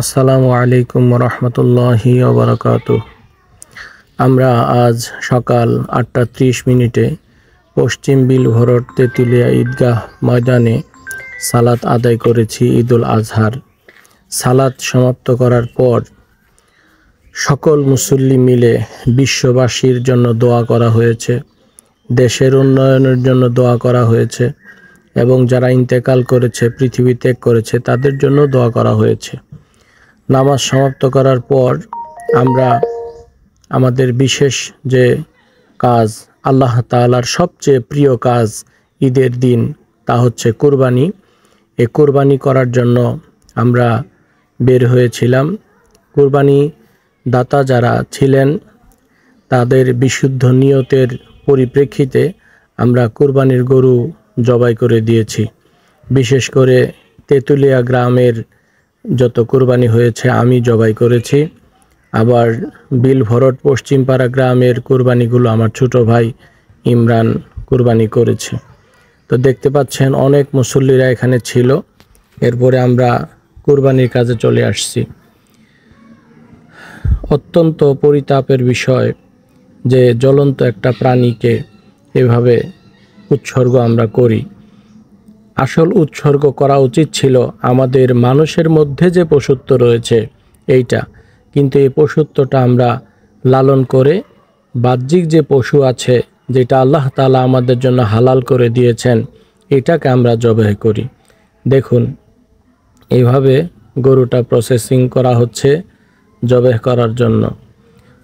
আসসালামু আলাইকুম রহমতুল্লাহি ওবারাকাতুহ। আমরা আজ সকাল 8:30 পশ্চিম বিলভরট তেঁতুলিয়া ঈদগাহ ময়দানে সালাত আদায় করেছি ঈদুল আজহার। সালাত সমাপ্ত করার পর সকল মুসল্লি মিলে বিশ্ববাসীর জন্য দোয়া করা হয়েছে, দেশের উন্নয়নের জন্য দোয়া করা হয়েছে এবং যারা ইন্তেকাল করেছে, পৃথিবী ত্যাগ করেছে তাদের জন্য দোয়া করা হয়েছে। নামাজ সমাপ্ত করার পর আমরা আমাদের বিশেষ যে কাজ, আল্লাহ তাআলার সবচেয়ে প্রিয় কাজ ঈদের দিন, তা হচ্ছে কুরবানি। এই কুরবানি করার জন্য আমরা বের হয়েছিলাম। কুরবানি দাতা যারা ছিলেন তাদের বিশুদ্ধ নিয়তের পরিপ্রেক্ষিতে আমরা কুরবানির গরু জবাই করে দিয়েছি। বিশেষ করে তেঁতুলিয়া গ্রামের যত কুরবানি হয়েছে আমি জবাই করেছি। আবার বিলভরট পশ্চিমপাড়া গ্রামের কুরবানিগুলো আমার ছোট ভাই ইমরান কুরবানি করেছে। তো দেখতে পাচ্ছেন অনেক মুসল্লিরা এখানে ছিল। এরপরে আমরা কুরবানির কাজে চলে আসছি। অত্যন্ত পরিতাপের বিষয় যে জ্বলন্ত একটা প্রাণীকে এভাবে উৎসর্গ আমরা করি। আসল উৎসর্গ করা উচিত ছিল আমাদের মানুষের মধ্যে যে পশুত্ব রয়েছে এইটা, কিন্তু এই পশুত্বটা আমরা লালন করে বাহ্যিক যে পশু আছে, যেটা আল্লাহ তাআলা আমাদের জন্য হালাল করে দিয়েছেন, এটাকে আমরা জবাই করি। দেখুন, এইভাবে গরুটা প্রসেসিং করা হচ্ছে জবাই করার জন্য।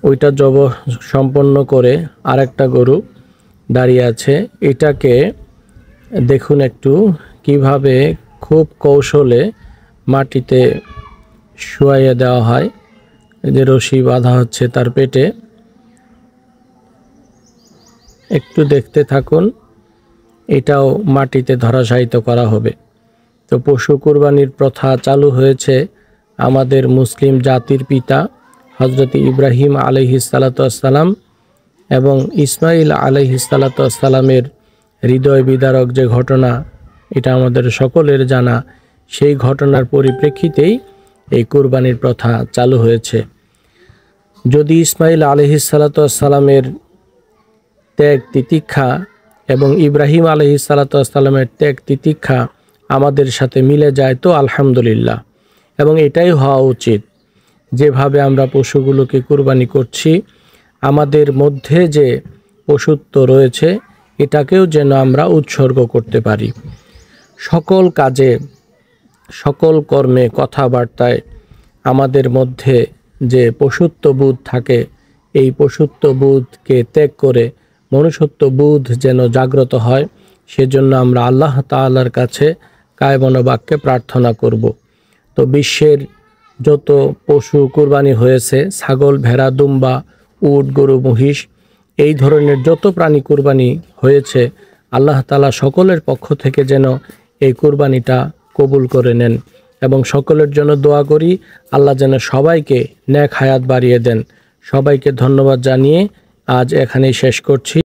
ওইটা জবাই সম্পন্ন করে আরেকটা গরু দাঁড়িয়ে আছে। এটাকে দেখুন একটু কিভাবে খুব কৌশলে মাটিতে শুয়াইয়ে দেওয়া হয়। যে রশি বাঁধা হচ্ছে তার পেটে, একটু দেখতে থাকুন। এটাও মাটিতে ধরাশায়িত করা হবে। তো পশু কুরবানির প্রথা চালু হয়েছে আমাদের মুসলিম জাতির পিতা হযরত ইব্রাহিম আলাইহিসসালাম এবং ইসমাইল আলাইহিসসালামের হৃদয় বিদারক যে ঘটনা, এটা আমাদের সকলের জানা। সেই ঘটনার পরিপ্রেক্ষিতেই এই কুরবানির প্রথা চালু হয়েছে। যদি ইসমাইল আলাইহিসসালামের ত্যাগ তিতিক্ষা এবং ইব্রাহিম আলাইহিসসালামের ত্যাগ তিতিক্ষা আমাদের সাথে মিলে যায় তো আলহামদুলিল্লাহ, এবং এটাই হওয়া উচিত। যেভাবে আমরা পশুগুলোকে কুরবানি করছি, আমাদের মধ্যে যে পশুত্ব রয়েছে এটাকেও যেন আমরা উৎসর্গ করতে পারি। সকল কাজে, সকল কর্মে, কথাবার্তায় আমাদের মধ্যে যে পশুত্ববোধ থাকে, এই পশুত্ববোধকে ত্যাগ করে মনুষ্যত্ববোধ যেন জাগ্রত হয়, সেজন্য আমরা আল্লাহ তাআলার কাছে কায়মনো বাক্যে প্রার্থনা করব। তো বিশ্বের যত পশু কুরবানি হয়েছে, ছাগল, ভেড়া, দুম্বা, উট, গরু, মহিষ, এই ধরনের যত প্রাণী কুরবানি হয়েছে, আল্লাহ তাআলা সকলের পক্ষ থেকে যেন এই কুরবানিটা কবুল করে নেন এবং সকলের জন্য দোয়া করি আল্লাহ যেন সবাইকে নেক হায়াত বাড়িয়ে দেন। সবাইকে ধন্যবাদ জানিয়ে আজ এখানেই শেষ করছি।